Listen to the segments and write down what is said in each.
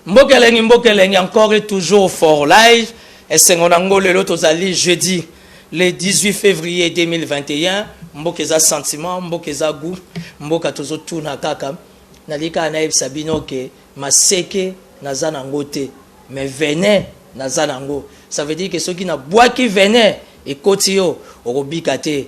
Mbokelengi encore et toujours for live. Et c'est l'autre jeudi, le 18 février 2021. Mbokeza sentiment, mbokeza goût, mboka tozo tuna kaka. Nalika naib sabino ke maseke nazanango te. Mais venin nazanango. Ça veut dire que ceux qui n'a bois qui venin et kotio orobikate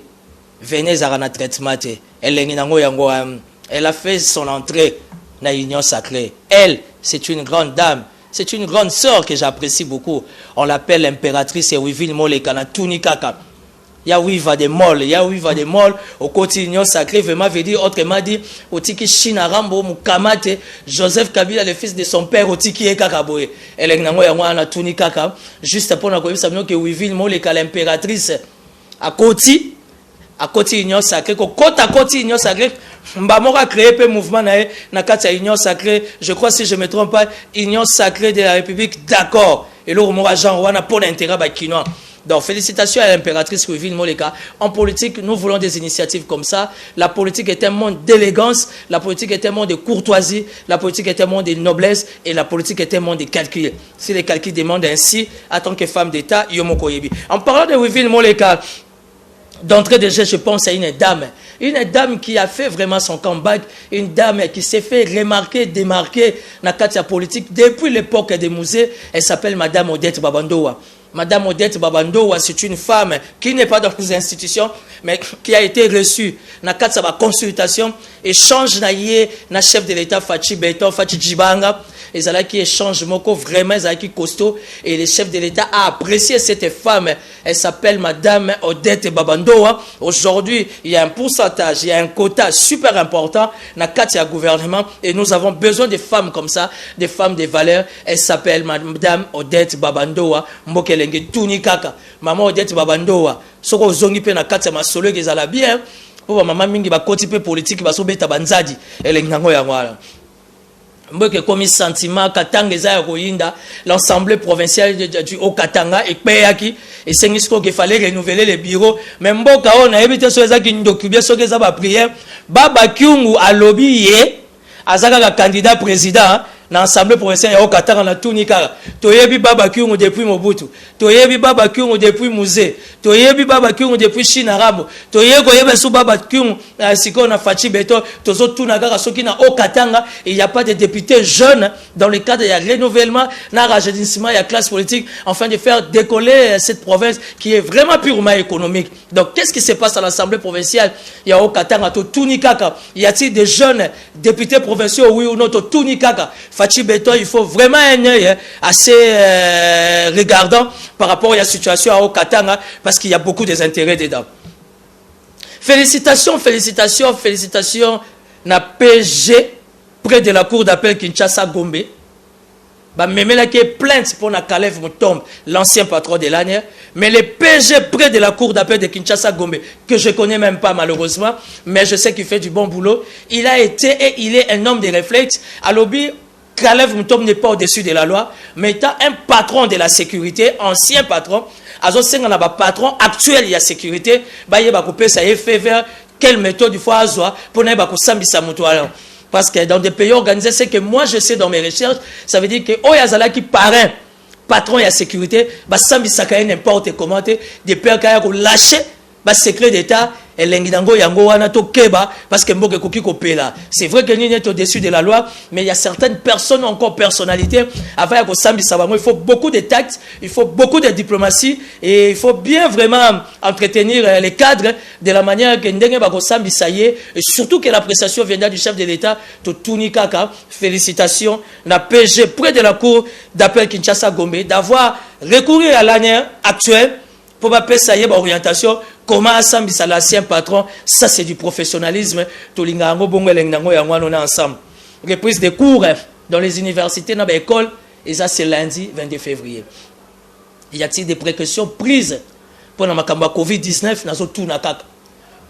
venin zarana traitement te. Elle a fait son entrée dans l'union sacrée. Elle, c'est une grande dame. C'est une grande sœur que j'apprécie beaucoup. On l'appelle l'impératrice Ewiville Molekana Tunikaka. Yawiva de Mol, Yawiva de Mol, au côté l'union sacrée, vraiment veut dire autrement dit, au tiki Shinarambo, Mukamate, Joseph Kabila, le fils de son père, au tiki Ekakaboe. Elle est na Tunikaka. Juste pour nous savoir que Ewiville Molekana l'impératrice à côté l'union sacrée, à côté l'union sacrée. Mbamora créé un mouvement na kati union sacrée, je crois si je me trompe pas, union sacrée de la République, d'accord. Et là mora Jean wana pour l'intérêt ba kinois. Donc félicitations à l'impératrice Ewiville Moleka. En politique, nous voulons des initiatives comme ça. La politique est un monde d'élégance, la politique est un monde de courtoisie, la politique est un monde de noblesse et la politique est un monde de calcul. Si les calculs demandent ainsi, en tant que femme d'État, yomoko yebi. En parlant de Ewiville Moleka, d'entrée de jeu, je pense à une dame qui a fait vraiment son comeback, une dame qui s'est fait remarquer, démarquer dans la politique depuis l'époque des musées. Elle s'appelle Madame Odette Babandoa. Madame Odette Babandoa, c'est une femme qui n'est pas dans les institutions, mais qui a été reçue dans la consultation, échange na chef de l'État Fachi Beton, Fachi Djibanga, et ça qui échange moko vraiment qui costaud, et le chef de l'État a apprécié cette femme. Elle s'appelle Madame Odette Babandoa. Aujourd'hui, il y a un pourcentage, il y a un quota super important dans le gouvernement, et nous avons besoin de femmes comme ça, des femmes de valeur. Elle s'appelle Madame Odette Babandoa. Mbokelenge Tunikaka. Maman Odette Babandoa. Soko zongi pe na kati ya masolo ke zala bien. Pour maman mingi ba koti pe politique ba so beta banzadi. Elengango ya ngwala. Mboke komi sentiment Katanga za ya koyinda l'Assemblée provinciale du Haut-Katanga et peyaki et sengisko qu'il fallait renouveler les bureaux mais mboka on a évité so ezaki ndokubia so ke za ba prière baba kyungu alobi ye azaka ka candidat président dans l'Assemblée provinciale ya Haut-Katanga na Tunika. Toyebi baba kyungu depuis Mobutu, toyebi baba kyungu depuis Musée, toyebi baba kyungu depuis Shinarabo, toyeko yeba sou baba kyungu siko na Fachi Beton, tozo tuna kaka soki na Haut-Katanga. Il n'y a pas de députés jeunes dans le cadre de renouvellement, na rajeunissement, il y a classe politique, afin de faire décoller cette province qui est vraiment purement économique. Donc qu'est-ce qui se passe à l'Assemblée provinciale? Il y a Haut-Katanga, to Tunikaka. Y a-t-il des jeunes députés provinciaux, oui ou non, to Tunikaka? Fachi Beton, il faut vraiment un œil assez regardant par rapport à la situation à Haut-Katanga parce qu'il y a beaucoup d'intérêts dedans. Félicitations, félicitations, félicitations na PG près de la cour d'appel Kinshasa Gombe. Bah même là qui est plainte pour na Kalev Mutombe, l'ancien patron de l'année, mais le PG près de la cour d'appel de Kinshasa Gombe que je connais même pas malheureusement, mais je sais qu'il fait du bon boulot. Il a été et il est un homme de réflexe. À lobby Kalev Mutombe n'est pas au-dessus de la loi, mais étant un patron de la sécurité, ancien patron, un patron actuel de la sécurité, il va couper ça et fait vers quelle méthode il faut avoir pour ne pas s'ambisser parce que dans des pays organisés, c'est que moi je sais dans mes recherches, ça veut dire que Oyazala qui parrain patron de la sécurité, s'ambisser n'importe comment, des pères qui ont lâché le secret d'État. Parce que c'est vrai que nous sommes au-dessus de la loi, mais il y a certaines personnes, encore personnalités, il faut beaucoup de tact, il faut beaucoup de diplomatie, et il faut bien vraiment entretenir les cadres de la manière que nous et surtout que l'appréciation viendra du chef de l'État, Tunikaka. Félicitations, la PG près de la cour d'appel Kinshasa Gombe, d'avoir recouru à l'année actuelle pour pas ça y est orientation. Comment assembler l'ancien patron, ça c'est du professionnalisme. Ensemble. Reprise des cours dans les universités, dans les écoles, et ça c'est lundi 22 février. Y a-t-il des précautions prises pour la Covid-19 dans tout nakak?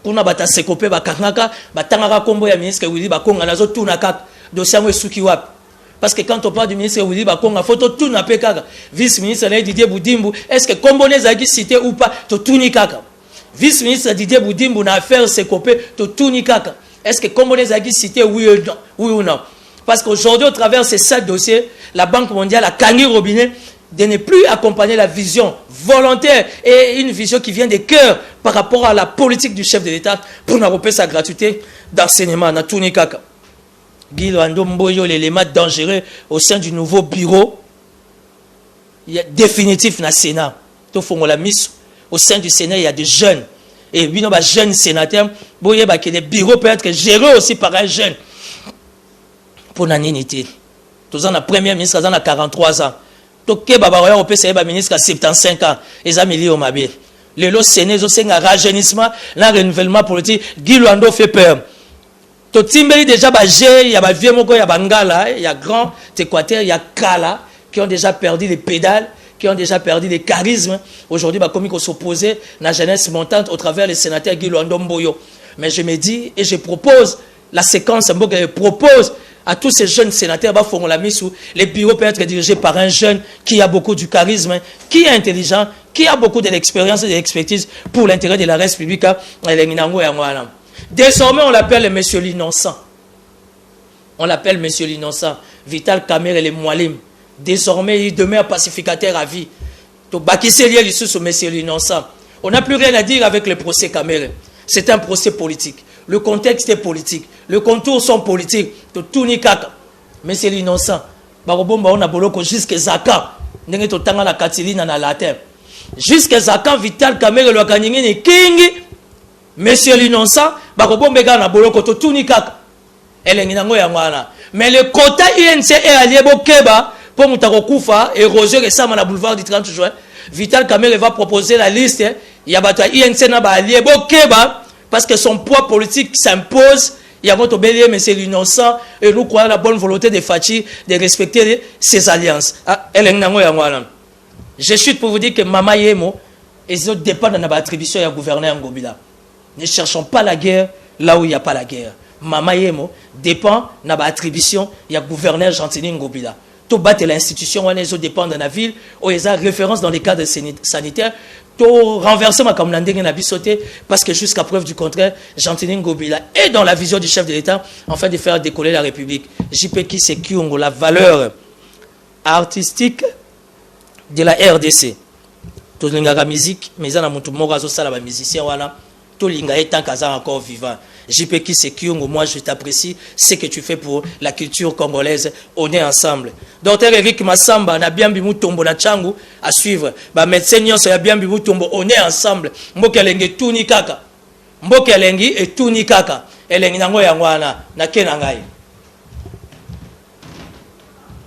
Pour na bata sekopé bakangaka, batangaka kombo ya ministre Willy Bakonga nazo tout nakak. Dossier mo suki wap. Parce que quand on parle du ministre Willy Bakonga, faut tout na pekaka. Vice-ministre Didier Boudimbu, est-ce que Kombone zaki cité ou pas, to tout nikaka? Vice-ministre Didier Boudimbu na affaire Sekopé, to tout nikaka. Est-ce que Kombone zaki cité oui ou non? Parce qu'aujourd'hui, au travers de ces 7 dossiers, la Banque mondiale a cagné robinet de ne plus accompagner la vision volontaire et une vision qui vient des cœurs par rapport à la politique du chef de l'État pour nous repérer sa gratuité d'enseignement. Guy Luando Mboyo, l'élément dangereux au sein du nouveau bureau définitif dans le Sénat. Au sein du Sénat, il y a des jeunes. Et oui, nos jeunes sénateurs, les bureaux peuvent être gérés aussi par un jeune. Pour l'année, tous ans, la première ministre a 43 ans. Toké Babaroya au PCA ministre à 75 ans. Ils ont mis au Mabé. Le lot Séné, ils ont un rajeunissement, un renouvellement politique. Guy Luando fait peur. To Timbeli déjà bagé, il y a vieux moko, il y a Bangala, il y a Grand Équateur, il y a Kala qui ont déjà perdu les pédales, qui ont déjà perdu les charismes. Aujourd'hui, comme ils s'opposer à la jeunesse montante au travers des sénateurs Guy Luando Mboyo. Mais je me dis et je propose la séquence, je propose à tous ces jeunes sénateurs, les bureaux peuvent être dirigés par un jeune qui a beaucoup du charisme, qui est intelligent, qui a beaucoup de l'expérience et de l'expertise pour l'intérêt de la République. Désormais, on l'appelle Monsieur l'Innocent. On l'appelle Monsieur l'Innocent. Vital Kamerhe et les Moualim. Désormais, il demeure pacificateur à vie. Monsieur l'Innocent. On n'a plus rien à dire avec le procès Kamerhe. C'est un procès politique. Le contexte est politique. Les contours sont politiques. Tout ni kaka. Monsieur l'Innocent. Barobomba on a boloko jusqu'à Zaka. Nenge to tanga la katilina na latin. Jusqu'à Zaka Vital Kamerhe le kaningé ni kingi. Monsieur l'Innocent. Barobomba na boloko to tout ni kaka. Elenginango ya ngwana. Mais le quota INC est allié Bokeba pour Moutarokufa et Roger et Sam na boulevard du 30 juin. Vital Kamerhe va proposer la liste. Il y a battu INC na ba allié Bokeba. Parce que son poids politique s'impose, il y a votre bélier, mais c'est l'innocent, et nous croyons la bonne volonté de Fachi de respecter ses alliances. Je suis pour vous dire que Mama Yemo, et les autres dépendent de l'attribution du gouverneur Ngobila. Ne cherchons pas la guerre là où il n'y a pas la guerre. Mama Yemo dépend de l'attribution du gouverneur Gentini Ngobila. Tout battre l'institution, les autres dépendent de la ville, où ils ont référence dans les cadres sanitaires. Tout renverser ma comme l'anding n'a sauté parce que jusqu'à preuve du contraire, Gentini Ngobila est dans la vision du chef de l'État afin de faire décoller la République. JP c'est qui la valeur artistique de la RDC. Tout la musique, mais il y a un musicien, tout l'inga est encore vivant. JP c'est qui moi je t'apprécie ce que tu fais pour la culture congolaise. On est ensemble. Docteur Eric Massamba na bien bimu tombo na changu à suivre. Ba médecin nyonso ya bien bimu tombo on est ensemble. Mbokelenge tuni kaka. Mbokelenge et tuni kaka. Elengi nango ya ngwana na kenangai.